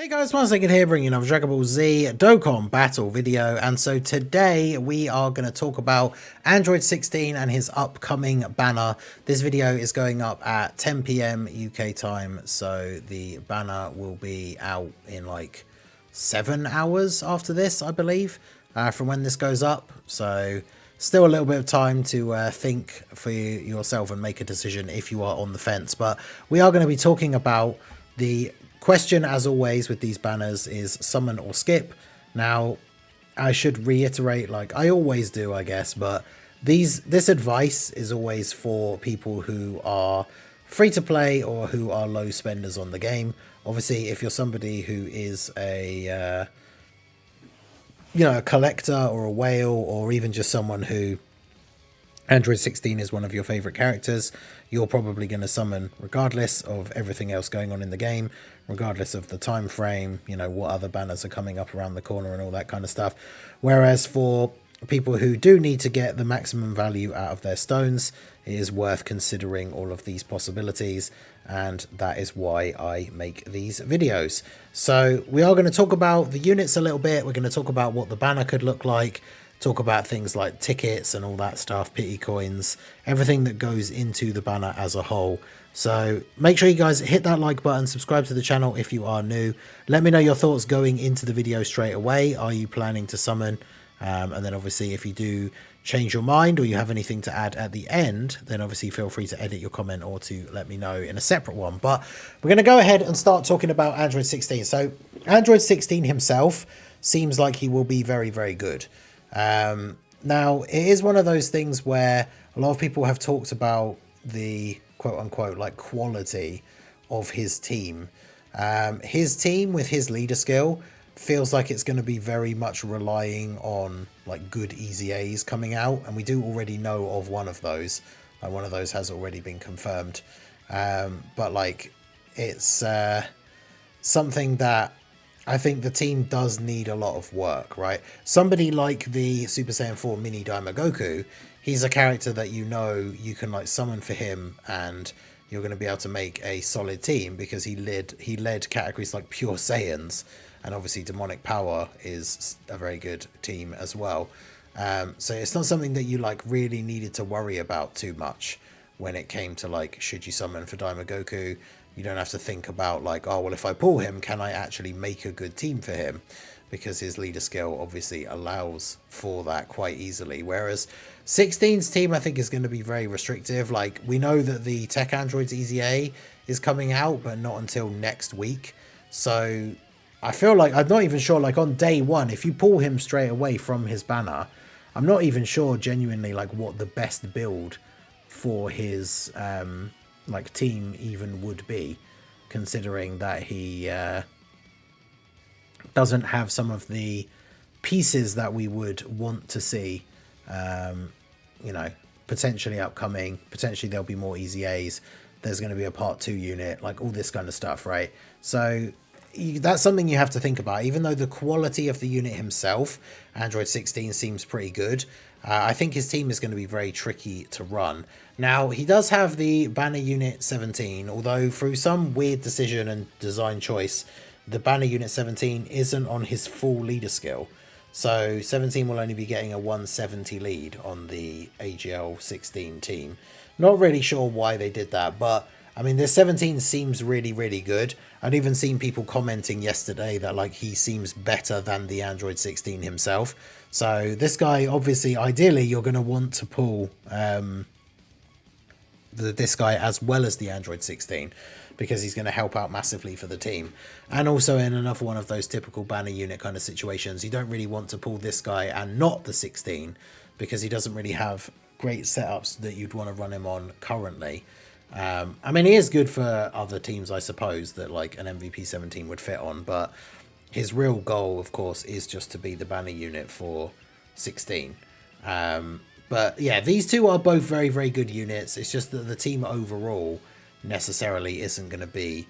Hey guys, once again here bringing another Dragon Ball Z Dokkan battle video, and so today we are going to talk about Android 16 and his upcoming banner. This video is going up at 10 PM UK time, so the banner will be out in like 7 hours after this, I believe, from when this goes up. So still a little bit of time to think for yourself and make a decision if you are on the fence. But we are going to be talking about the question, as always, with these banners is summon or skip. Now, I should reiterate, like I always do, I guess, but this advice is always for people who are free to play or who are low spenders on the game. Obviously, if you're somebody who is a a collector or a whale, or even just someone who Android 16 is one of your favorite characters, you're probably going to summon regardless of everything else going on in the game, regardless of the time frame, what other banners are coming up around the corner and all that kind of stuff. Whereas for people who do need to get the maximum value out of their stones, it is worth considering all of these possibilities, and that is why I make these videos. So we are going to talk about the units a little bit. We're going to talk about what the banner could look like, talk about things like tickets and all that stuff, pity coins, everything that goes into the banner as a whole. So make sure you guys hit that like button, subscribe to the channel if you are new. Let me know your thoughts going into the video straight away. Are you planning to summon? And then obviously if you do change your mind or you have anything to add at the end, then obviously feel free to edit your comment or to let me know in a separate one. But we're going to go ahead and start talking about Android 16. So Android 16 himself seems like he will be very, very good. Now, it is one of those things where a lot of people have talked about the quote-unquote like quality of his team. His team with his leader skill feels like it's going to be very much relying on like good easy A's coming out, and we do already know of one of those. One of those has already been confirmed, but like it's something that I think the team does need a lot of work, right? Somebody like the Super Saiyan 4 Mini Daima Goku, he's a character that you can like summon for him and you're going to be able to make a solid team because he led categories like Pure Saiyans, and obviously Demonic Power is a very good team as well. So it's not something that you like really needed to worry about too much when it came to like, should you summon for Daima Goku? You don't have to think about like, oh, well, if I pull him, can I actually make a good team for him? Because his leader skill obviously allows for that quite easily. Whereas 16's team, I think, is going to be very restrictive. Like, we know that the Tech Androids EZA is coming out, but not until next week. So I feel like, I'm not even sure, like on day one, if you pull him straight away from his banner, I'm not even sure genuinely like what the best build for his like team even would be, considering that he doesn't have some of the pieces that we would want to see, potentially upcoming. Potentially there'll be more easy A's, there's going to be a part 2 unit, like all this kind of stuff, right? So that's something you have to think about. Even though the quality of the unit himself, Android 16, seems pretty good, I think his team is going to be very tricky to run. Now, he does have the banner unit 17, although through some weird decision and design choice, the banner unit 17 isn't on his full leader skill. So 17 will only be getting a 170 lead on the AGL 16 team. Not really sure why they did that, but I mean, this 17 seems really, really good. I'd even seen people commenting yesterday that like he seems better than the Android 16 himself. So this guy, obviously, ideally, you're going to want to pull this guy as well as the Android 16, because he's going to help out massively for the team. And also in another one of those typical banner unit kind of situations, you don't really want to pull this guy and not the 16, because he doesn't really have great setups that you'd want to run him on currently. I mean, he is good for other teams, I suppose, that like an MVP 17 would fit on, but his real goal, of course, is just to be the banner unit for 16. But yeah, these two are both very, very good units. It's just that the team overall necessarily isn't going to be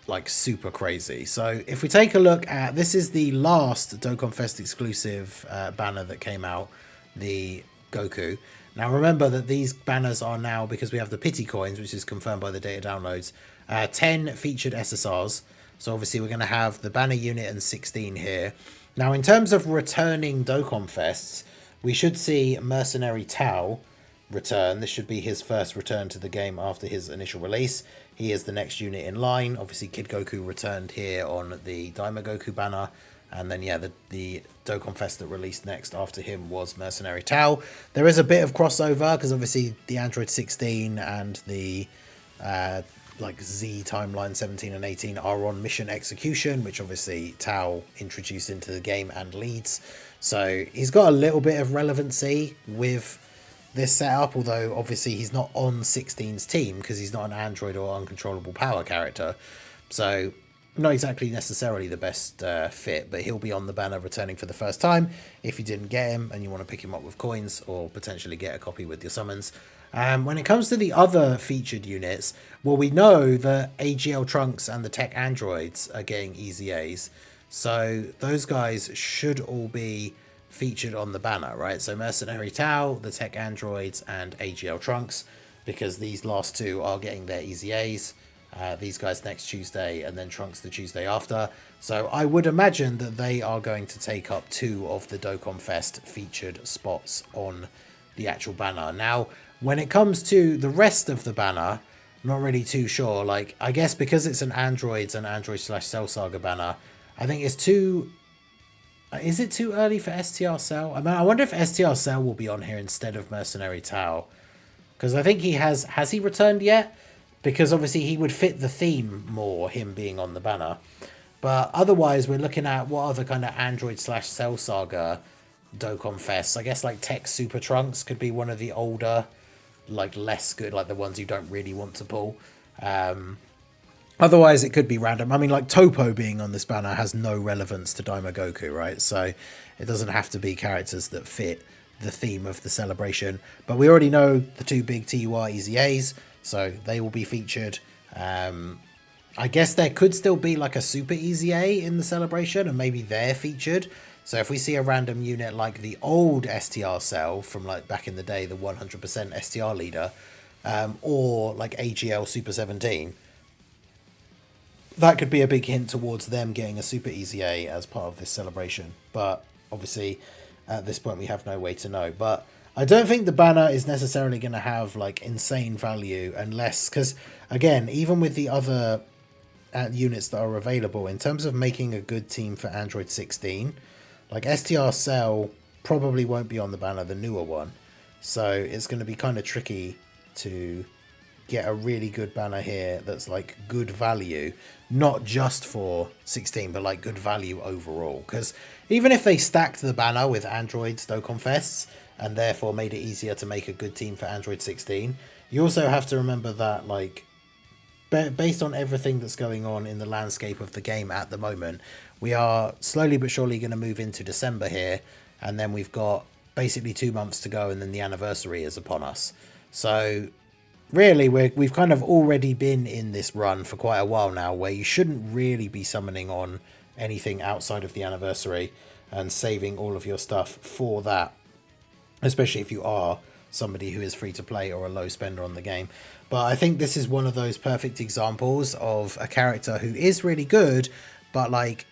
like super crazy. So if we take a look at, this is the last Dokkan Fest exclusive banner that came out, the Goku. Now remember that these banners are now, because we have the pity coins, which is confirmed by the data downloads, 10 featured SSRs. So obviously we're going to have the banner unit and 16 here. Now in terms of returning Dokkan Fests, we should see Mercenary Tao return. This should be his first return to the game after his initial release. He is the next unit in line. Obviously Kid Goku returned here on the Daima Goku banner. And then, yeah, the Dokkan Fest that released next after him was Mercenary Tao. There is a bit of crossover because obviously the Android 16 and the like Z timeline 17 and 18 are on mission execution, which obviously Tao introduced into the game and leads. So he's got a little bit of relevancy with this setup, although obviously he's not on 16's team because he's not an Android or uncontrollable power character. So not exactly necessarily the best fit, but he'll be on the banner returning for the first time if you didn't get him and you want to pick him up with coins or potentially get a copy with your summons. When it comes to the other featured units, well, we know that AGL Trunks and the Tech Androids are getting EZAs, so those guys should all be featured on the banner, right? So Mercenary Tao, the Tech Androids, and AGL Trunks, because these last two are getting their EZAs. These guys next Tuesday and then Trunks the Tuesday after. So I would imagine that they are going to take up 2 of the Dokkan Fest featured spots on the actual banner. Now, when it comes to the rest of the banner, I'm not really too sure. Like, I guess because it's an Android / Cell Saga banner, I think it's too... Is it too early for STR Cell? I mean, I wonder if STR Cell will be on here instead of Mercenary Tao. Because I think he has... Has he returned yet? Because obviously he would fit the theme more, him being on the banner. But otherwise, we're looking at what other kind of Android / Cell Saga Dokkan Fests. I guess like Tech Super Trunks could be one of the older, like less good, like the ones you don't really want to pull. Otherwise, it could be random. I mean, like Topo being on this banner has no relevance to Daima Goku, right? So it doesn't have to be characters that fit the theme of the celebration. But we already know the 2 big TUR EZAs. So they will be featured. I guess there could still be like a Super EZA in the celebration and maybe they're featured. So if we see a random unit like the old STR Cell from like back in the day, the 100% STR leader, or like AGL Super 17, that could be a big hint towards them getting a Super EZA as part of this celebration. But obviously at this point we have no way to know. But I don't think the banner is necessarily going to have like insane value unless, because again, even with the other units that are available in terms of making a good team for Android 16, like STR Cell probably won't be on the banner, the newer one. So it's going to be kind of tricky to get a really good banner here that's like good value, not just for 16, but like good value overall. Because even if they stacked the banner with Android's Dokkan Fests, and therefore made it easier to make a good team for Android 16. You also have to remember that, like, based on everything that's going on in the landscape of the game at the moment, we are slowly but surely going to move into December here, and then we've got basically 2 months to go, and then the anniversary is upon us. So really, we've kind of already been in this run for quite a while now, where you shouldn't really be summoning on anything outside of the anniversary and saving all of your stuff for that, especially if you are somebody who is free to play or a low spender on the game. But I think this is one of those perfect examples of a character who is really good, but like,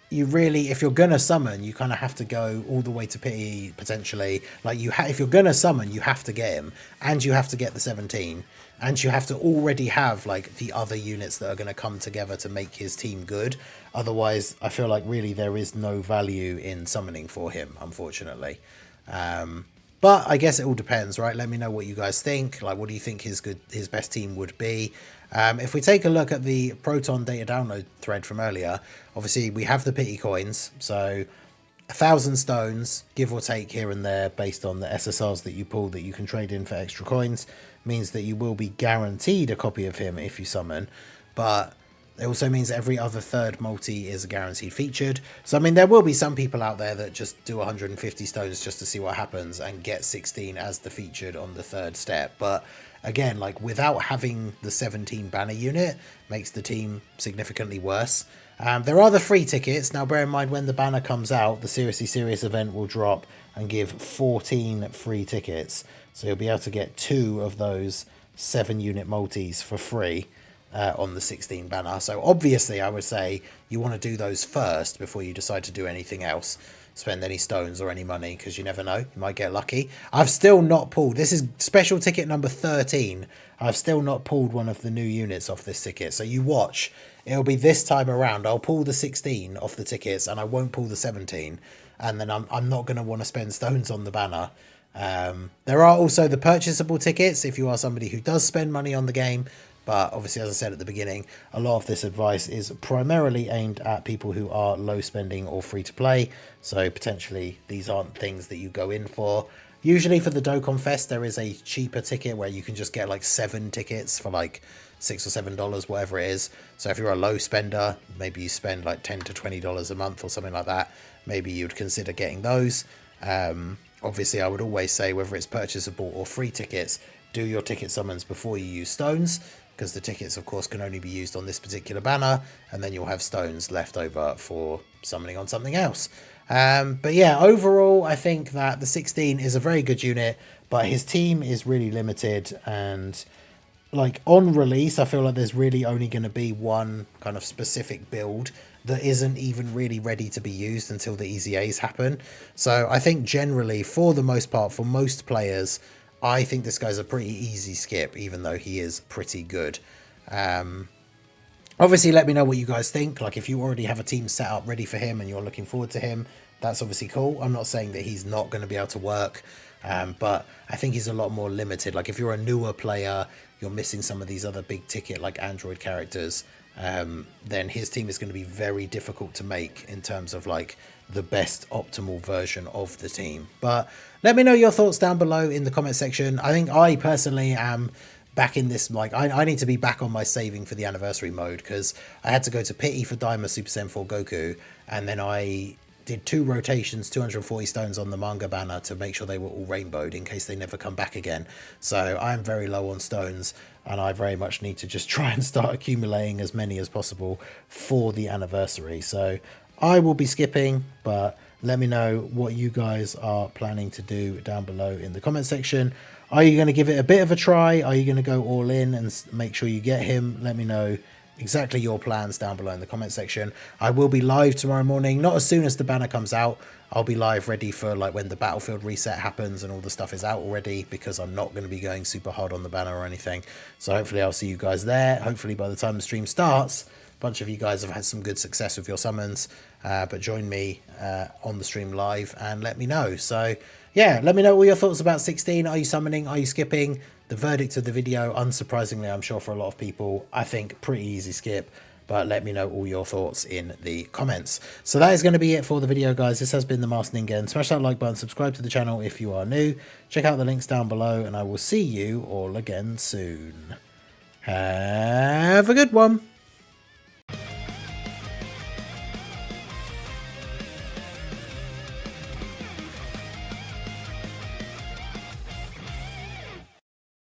you really, if you're gonna summon, you kind of have to go all the way to pity potentially. Like if you're gonna summon, you have to get him, and you have to get the 17, and you have to already have like the other units that are going to come together to make his team good. Otherwise, I feel like really there is no value in summoning for him, unfortunately. But I guess it all depends, right? Let me know what you guys think. Like, what do you think his best team would be? If we take a look at the Proton data download thread from earlier, obviously we have the pity coins. So 1,000 stones, give or take here and there, based on the SSRs that you pull that you can trade in for extra coins, means that you will be guaranteed a copy of him if you summon. But it also means every other third multi is a guaranteed featured. So, I mean, there will be some people out there that just do 150 stones just to see what happens and get 16 as the featured on the third step. But again, like, without having the 17 banner unit makes the team significantly worse. There are the free tickets. Now, bear in mind, when the banner comes out, the Seriously Serious event will drop and give 14 free tickets. So you'll be able to get 2 of those 7-unit multis for free. on the 16 banner. So obviously I would say you want to do those first before you decide to do anything else, spend any stones or any money, because you never know, you might get lucky. I've still not pulled, this is special ticket number 13, I've still not pulled one of the new units off this ticket. So you watch, it'll be this time around, I'll pull the 16 off the tickets and I won't pull the 17, and then I'm not going to want to spend stones on the banner. There are also the purchasable tickets if you are somebody who does spend money on the game, but obviously, as I said at the beginning, a lot of this advice is primarily aimed at people who are low spending or free to play, so potentially these aren't things that you go in for. Usually for the Dokkan Fest there is a cheaper ticket where you can just get like 7 tickets for like $6 or $7, whatever it is. So if you're a low spender, maybe you spend like $10 to $20 a month or something like that, maybe you'd consider getting those. Obviously I would always say, whether it's purchasable or free tickets, do your ticket summons before you use stones, because the tickets of course can only be used on this particular banner, and then you'll have stones left over for summoning on something else. But yeah, overall I think that the 16 is a very good unit, but his team is really limited, and like on release I feel like there's really only going to be one kind of specific build that isn't even really ready to be used until the EZAs happen. So I think generally, for the most part, for most players, I think this guy's a pretty easy skip, even though he is pretty good. Obviously, let me know what you guys think. Like, if you already have a team set up ready for him and you're looking forward to him, that's obviously cool. I'm not saying that he's not going to be able to work, but I think he's a lot more limited. Like, if you're a newer player, you're missing some of these other big ticket, like Android characters, then his team is going to be very difficult to make in terms of like the best optimal version of the team. But let me know your thoughts down below in the comment section. I think I personally am back in this, like I need to be back on my saving for the anniversary mode, because I had to go to pity for Daima Super Saiyan 4 Goku, and then I did 2 rotations, 240 stones on the manga banner to make sure they were all rainbowed in case they never come back again. So I'm very low on stones, and I very much need to just try and start accumulating as many as possible for the anniversary. So I will be skipping, but let me know what you guys are planning to do down below in the comment section. Are you going to give it a bit of a try? Are you going to go all in and make sure you get him? Let me know exactly your plans down below in the comment section. I will be live tomorrow morning, not as soon as the banner comes out. I'll be live ready for like when the battlefield reset happens and all the stuff is out already, because I'm not going to be going super hard on the banner or anything. So hopefully I'll see you guys there. Hopefully by the time the stream starts, a bunch of you guys have had some good success with your summons, but join me on the stream live and let me know. So yeah, let me know all your thoughts about 16. Are you summoning? Are you skipping? The verdict of the video, unsurprisingly, I'm sure for a lot of people, I think pretty easy skip, but let me know all your thoughts in the comments. So that is going to be it for the video, guys. This has been the Masked Ningen. Smash that like button, subscribe to the channel if you are new, check out the links down below, and I will see you all again soon. Have a good one.